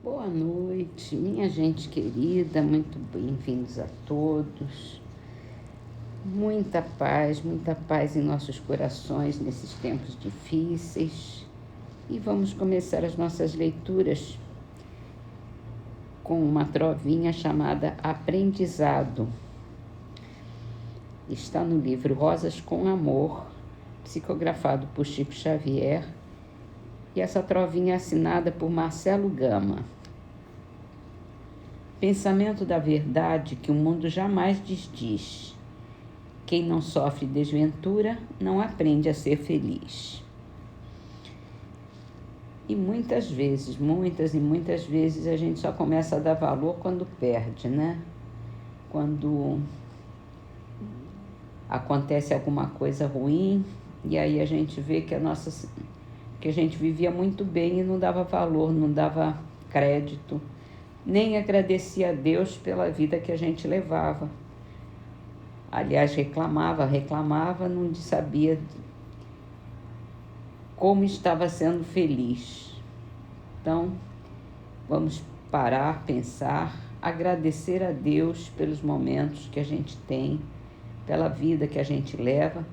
Boa noite, minha gente querida, muito bem-vindos a todos. Muita paz em nossos corações nesses tempos difíceis. E vamos começar as nossas leituras com uma trovinha chamada Aprendizado. Está no livro Rosas com Amor, psicografado por Chico Xavier, e essa trovinha é assinada por Marcelo Gama. Pensamento da verdade que o mundo jamais desdiz. Quem não sofre desventura não aprende a ser feliz. E muitas e muitas vezes a gente só começa a dar valor quando perde, né? Quando acontece alguma coisa ruim e aí a gente vê que a gente vivia muito bem e não dava valor, não dava crédito, nem agradecia a Deus pela vida que a gente levava. Aliás, reclamava, não sabia como estava sendo feliz. Então, vamos parar, pensar, agradecer a Deus pelos momentos que a gente tem, pela vida que a gente leva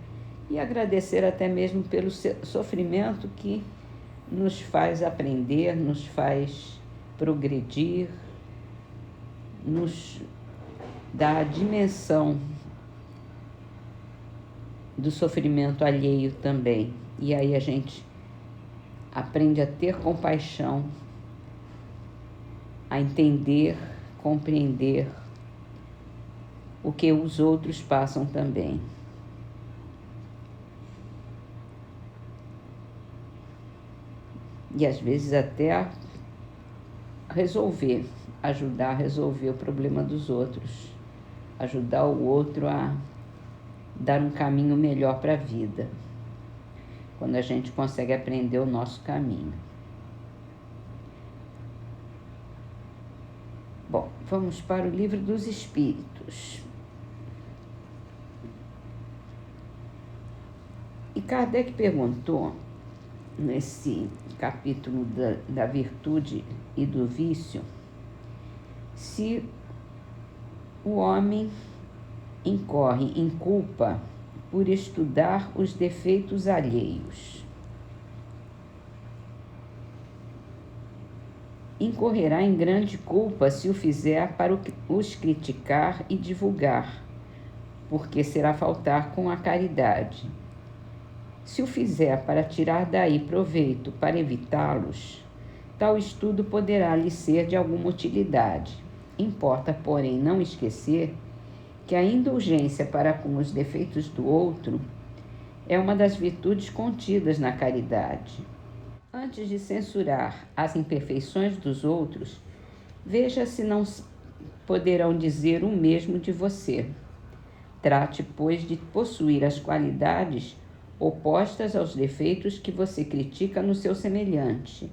e agradecer até mesmo pelo sofrimento que nos faz aprender, nos faz progredir, nos dá a dimensão do sofrimento alheio também. E aí a gente aprende a ter compaixão, a entender, compreender o que os outros passam também. E às vezes até ajudar a resolver o problema dos outros, ajudar o outro a dar um caminho melhor para a vida, quando a gente consegue aprender o nosso caminho. Bom, vamos para o Livro dos Espíritos. E Kardec perguntou, nesse capítulo da virtude e do vício, se o homem incorre em culpa por estudar os defeitos alheios. Incorrerá em grande culpa se o fizer para os criticar e divulgar, porque será faltar com a caridade. Se o fizer para tirar daí proveito para evitá-los, tal estudo poderá lhe ser de alguma utilidade. Importa, porém, não esquecer que a indulgência para com os defeitos do outro é uma das virtudes contidas na caridade. Antes de censurar as imperfeições dos outros, veja se não poderão dizer o mesmo de você. Trate, pois, de possuir as qualidades opostas aos defeitos que você critica no seu semelhante.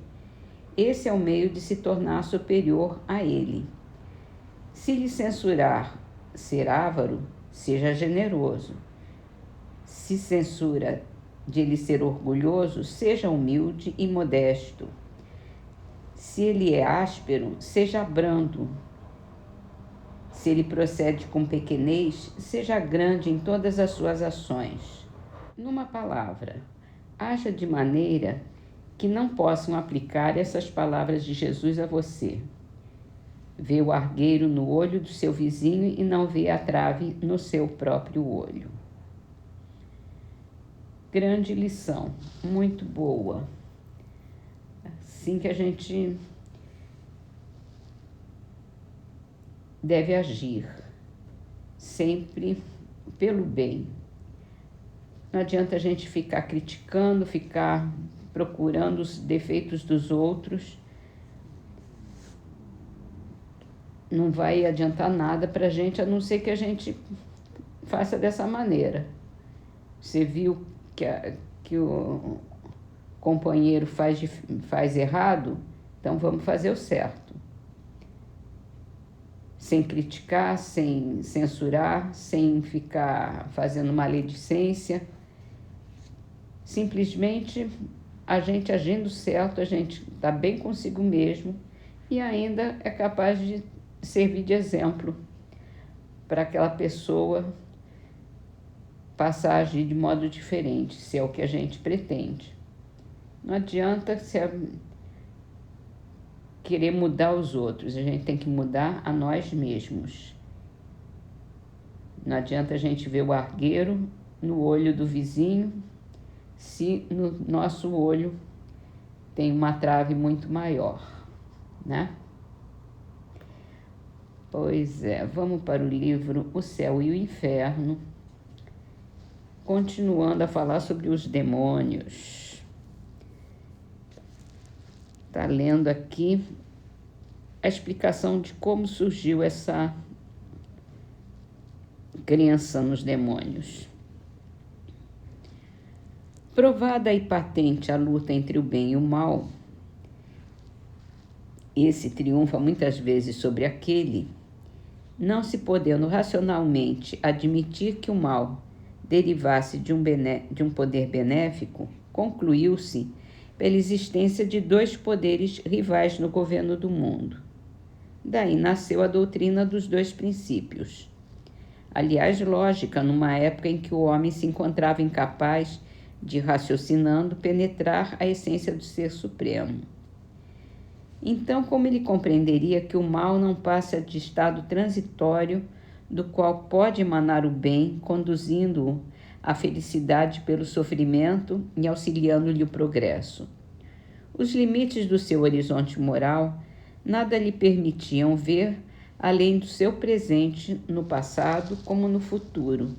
Esse é o meio de se tornar superior a ele. Se lhe censurar ser avaro, seja generoso. Se censura de ele ser orgulhoso, seja humilde e modesto. Se ele é áspero, seja brando. Se ele procede com pequenez, seja grande em todas as suas ações. Numa palavra, haja de maneira que não possam aplicar essas palavras de Jesus a você. Vê o argueiro no olho do seu vizinho e não vê a trave no seu próprio olho. Grande lição, muito boa. Assim que a gente deve agir, sempre pelo bem. Não adianta a gente ficar criticando, ficar procurando os defeitos dos outros. Não vai adiantar nada para a gente, a não ser que a gente faça dessa maneira. Você viu que o companheiro faz errado, então vamos fazer o certo. Sem criticar, sem censurar, sem ficar fazendo maledicência. Simplesmente a gente agindo certo, a gente está bem consigo mesmo e ainda é capaz de servir de exemplo para aquela pessoa passar a agir de modo diferente, se é o que a gente pretende. Não adianta querer mudar os outros, a gente tem que mudar a nós mesmos. Não adianta a gente ver o argueiro no olho do vizinho, se no nosso olho tem uma trave muito maior, né? Pois é, vamos para o livro O Céu e o Inferno, continuando a falar sobre os demônios. Está lendo aqui a explicação de como surgiu essa crença nos demônios. Provada e patente a luta entre o bem e o mal, esse triunfa muitas vezes sobre aquele, não se podendo racionalmente admitir que o mal derivasse de um poder benéfico, concluiu-se pela existência de dois poderes rivais no governo do mundo. Daí nasceu a doutrina dos dois princípios. Aliás, lógica numa época em que o homem se encontrava incapaz de, raciocinando, penetrar a essência do Ser Supremo. Então, como ele compreenderia que o mal não passa de estado transitório do qual pode emanar o bem, conduzindo-o à felicidade pelo sofrimento e auxiliando-lhe o progresso? Os limites do seu horizonte moral nada lhe permitiam ver além do seu presente no passado como no futuro.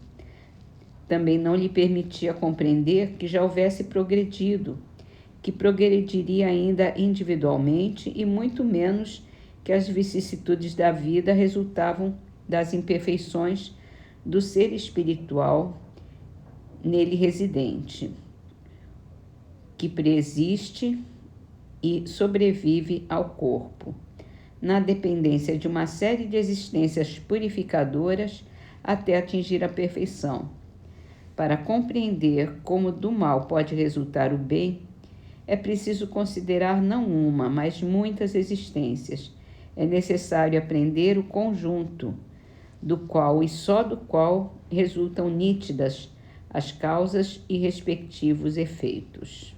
Também não lhe permitia compreender que já houvesse progredido, que progrediria ainda individualmente e muito menos que as vicissitudes da vida resultavam das imperfeições do ser espiritual nele residente, que preexiste e sobrevive ao corpo, na dependência de uma série de existências purificadoras até atingir a perfeição. Para compreender como do mal pode resultar o bem, é preciso considerar não uma, mas muitas existências. É necessário aprender o conjunto, do qual e só do qual resultam nítidas as causas e respectivos efeitos.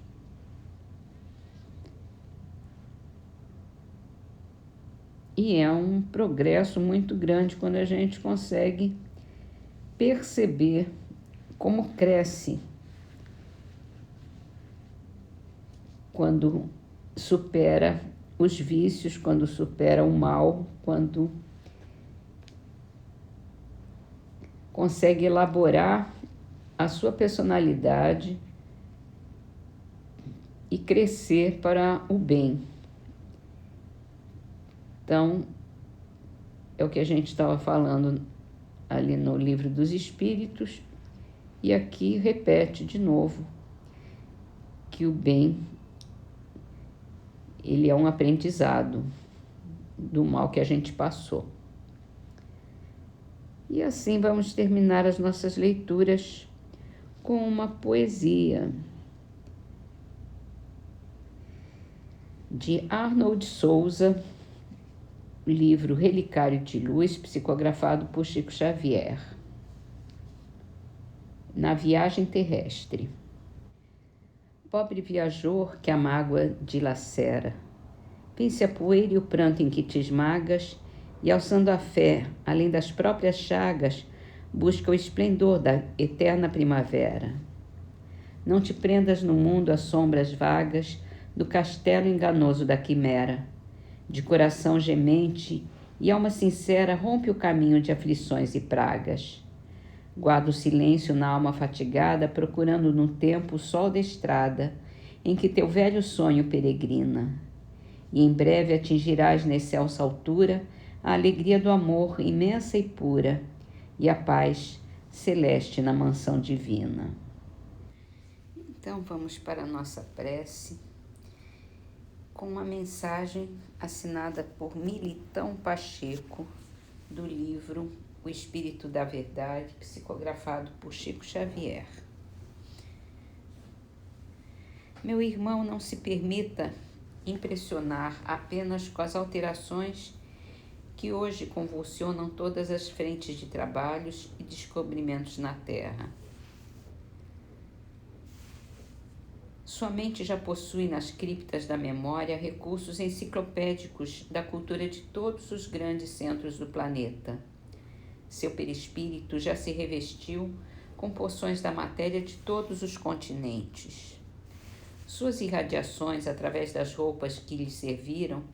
E é um progresso muito grande quando a gente consegue perceber como cresce quando supera os vícios, quando supera o mal, quando consegue elaborar a sua personalidade e crescer para o bem. Então, é o que a gente estava falando ali no Livro dos Espíritos, e aqui repete de novo que o bem, ele é um aprendizado do mal que a gente passou. E assim vamos terminar as nossas leituras com uma poesia de Arnold Souza, livro Relicário de Luz, psicografado por Chico Xavier. Na viagem terrestre. Pobre viajor que a mágoa dilacera, vence a poeira e o pranto em que te esmagas, e alçando a fé, além das próprias chagas, busca o esplendor da eterna primavera. Não te prendas no mundo às sombras vagas do castelo enganoso da quimera. De coração gemente e alma sincera, rompe o caminho de aflições e pragas. Guarda o silêncio na alma fatigada, procurando no tempo o sol da estrada, em que teu velho sonho peregrina. E em breve atingirás nessa excelsa altura a alegria do amor imensa e pura, e a paz celeste na mansão divina. Então vamos para a nossa prece, com uma mensagem assinada por Militão Pacheco, do livro O Espírito da Verdade, psicografado por Chico Xavier. Meu irmão, não se permita impressionar apenas com as alterações que hoje convulsionam todas as frentes de trabalhos e descobrimentos na Terra. Sua mente já possui nas criptas da memória recursos enciclopédicos da cultura de todos os grandes centros do planeta. Seu perispírito já se revestiu com porções da matéria de todos os continentes. Suas irradiações, através das roupas que lhe serviram,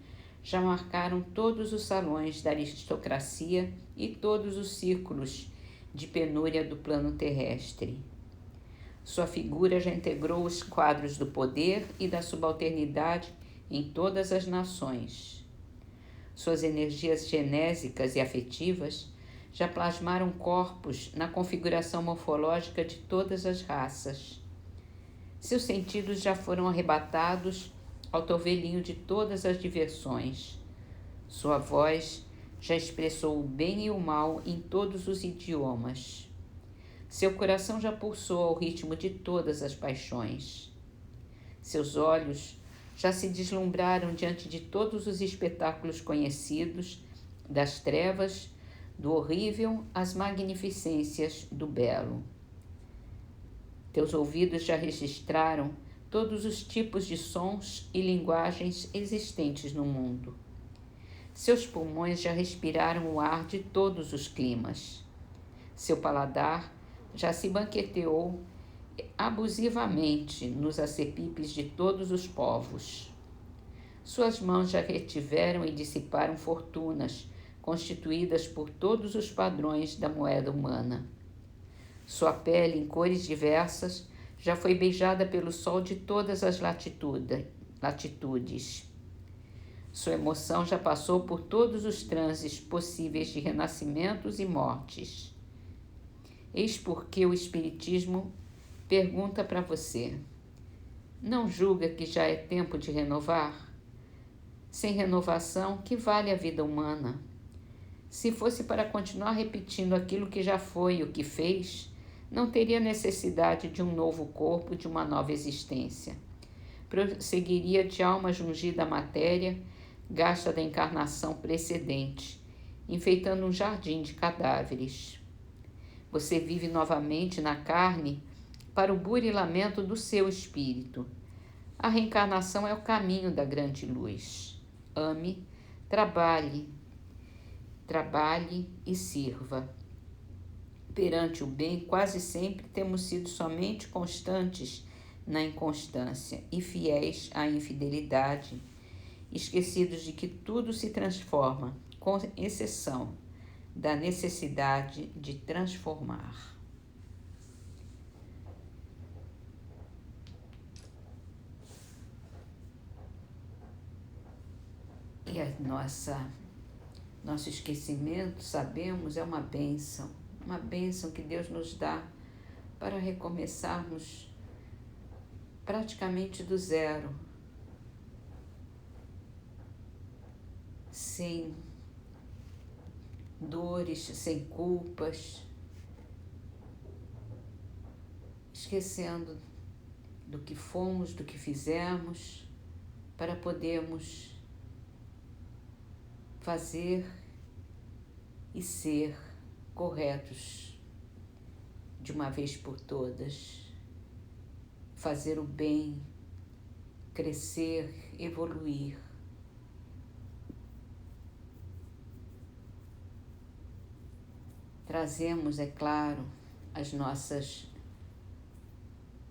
já marcaram todos os salões da aristocracia e todos os círculos de penúria do plano terrestre. Sua figura já integrou os quadros do poder e da subalternidade em todas as nações. Suas energias genésicas e afetivas já plasmaram corpos na configuração morfológica de todas as raças. Seus sentidos já foram arrebatados ao torvelinho de todas as diversões. Sua voz já expressou o bem e o mal em todos os idiomas. Seu coração já pulsou ao ritmo de todas as paixões. Seus olhos já se deslumbraram diante de todos os espetáculos conhecidos, das trevas, do horrível às magnificências do belo. Teus ouvidos já registraram todos os tipos de sons e linguagens existentes no mundo. Seus pulmões já respiraram o ar de todos os climas. Seu paladar já se banqueteou abusivamente nos acepipes de todos os povos. Suas mãos já retiveram e dissiparam fortunas constituídas por todos os padrões da moeda humana. Sua pele, em cores diversas, já foi beijada pelo sol de todas as latitudes. Sua emoção já passou por todos os transes possíveis de renascimentos e mortes. Eis porque o Espiritismo pergunta para você: não julga que já é tempo de renovar? Sem renovação, que vale a vida humana? Se fosse para continuar repetindo aquilo que já foi, o que fez, não teria necessidade de um novo corpo, de uma nova existência. Prosseguiria de alma jungida à matéria, gasta da encarnação precedente, enfeitando um jardim de cadáveres. Você vive novamente na carne para o burilamento do seu espírito. A reencarnação é o caminho da grande luz. Ame, trabalhe e sirva. Perante o bem, quase sempre temos sido somente constantes na inconstância e fiéis à infidelidade, esquecidos de que tudo se transforma, com exceção da necessidade de transformar. E nosso esquecimento, sabemos, é uma bênção que Deus nos dá para recomeçarmos praticamente do zero, sem dores, sem culpas, esquecendo do que fomos, do que fizemos, para podermos fazer e ser corretos de uma vez por todas, fazer o bem, crescer, evoluir. Trazemos, é claro, as nossas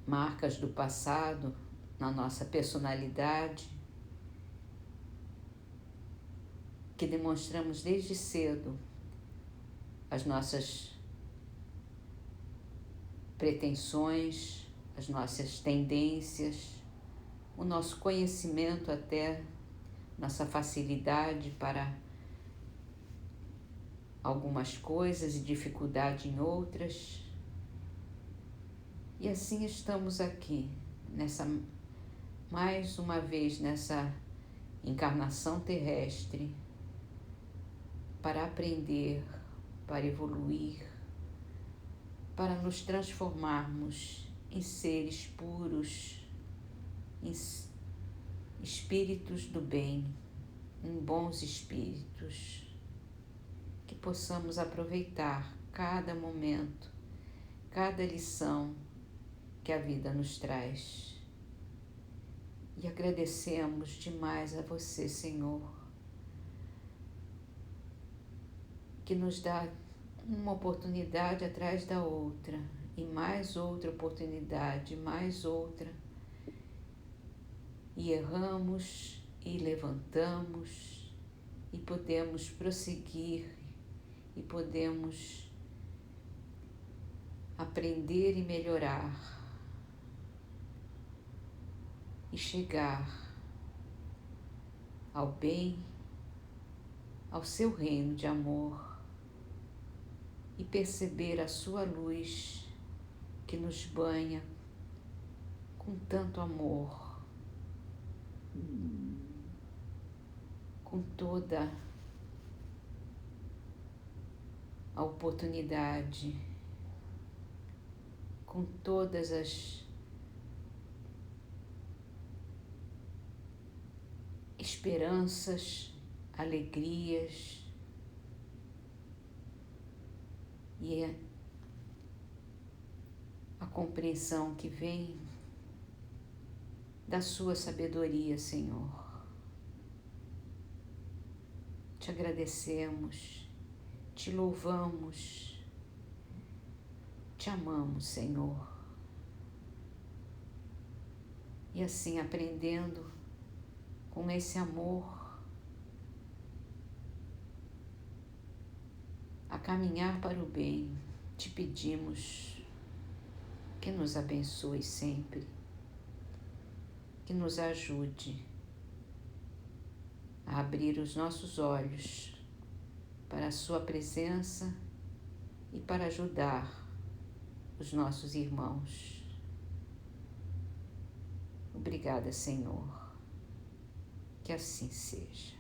marcas do passado na nossa personalidade, que demonstramos desde cedo as nossas pretensões, as nossas tendências, o nosso conhecimento até, nossa facilidade para algumas coisas e dificuldade em outras. E assim estamos aqui, mais uma vez nessa encarnação terrestre, para aprender, para evoluir, para nos transformarmos em seres puros, espíritos do bem, bons espíritos, que possamos aproveitar cada momento, cada lição que a vida nos traz. E agradecemos demais a você, Senhor, que nos dá uma oportunidade atrás da outra, e mais outra oportunidade, mais outra. E erramos e levantamos e podemos prosseguir e podemos aprender e melhorar e chegar ao bem, ao seu reino de amor e perceber a sua luz que nos banha com tanto amor, com toda a oportunidade, com todas as esperanças, alegrias e a compreensão que vem da sua sabedoria, Senhor. Te agradecemos, te louvamos, te amamos, Senhor. E assim, aprendendo com esse amor a caminhar para o bem, te pedimos que nos abençoe sempre, que nos ajude a abrir os nossos olhos para a sua presença e para ajudar os nossos irmãos. Obrigada, Senhor. Que assim seja.